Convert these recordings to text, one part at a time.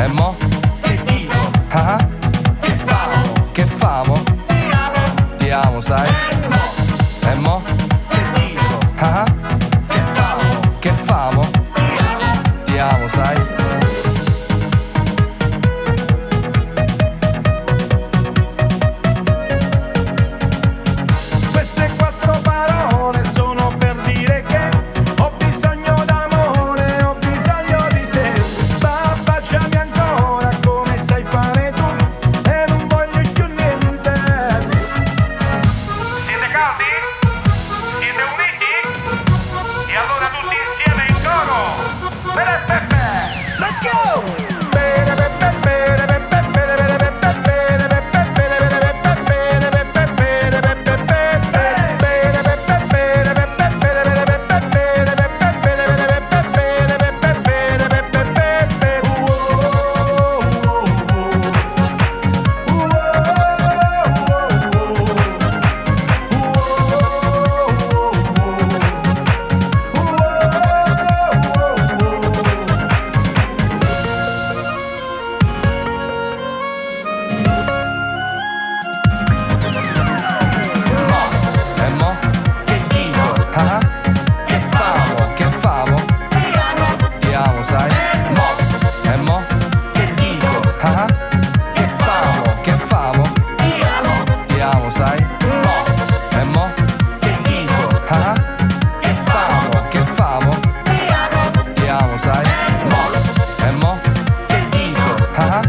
E mo? Che dico? Ah, Che famo? che famo? Ti amo. Ti amo, sai? E mo? E mo? Che dico? Ah, Che famo? che famo? Ti amo. Ti amo, sai? Queste quattro parole sono per dire che ho bisogno d'amore, ho bisogno di te. Baciami ancora come sai fare tu e non voglio più niente. Siete caldi? Siete uniti? E allora tutti insieme in coro. Bere Peppe! Let's go! E mo? Che dico? Ah, Che famo? che famo? Ti amo. Ti amo, sai? Mo? E mo? Che dico? Ah, Che famo? che famo? Ti amo. Ti amo, sai? Mo? E mo? Che dico? Ah, Che famo? che famo? Ti amo. Ti amo, sai? Mo? E mo? Che dico? Ah,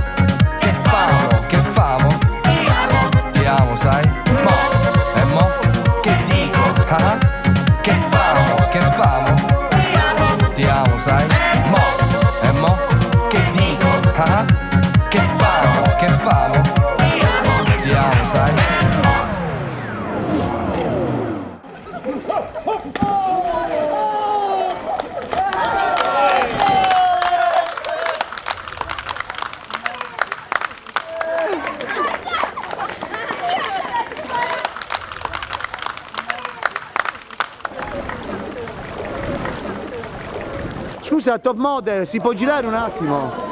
Che famo? che famo? Ti amo. Ti amo, sai? Mo? E mo? Che dico? Ah, Che famo? che famo? Ti amo. Ti amo, sai? Mo? E mo? Che dico? Ah, Che famo? che famo? Ti amo. Ti amo, sai? Scusa, top model, si può girare un attimo?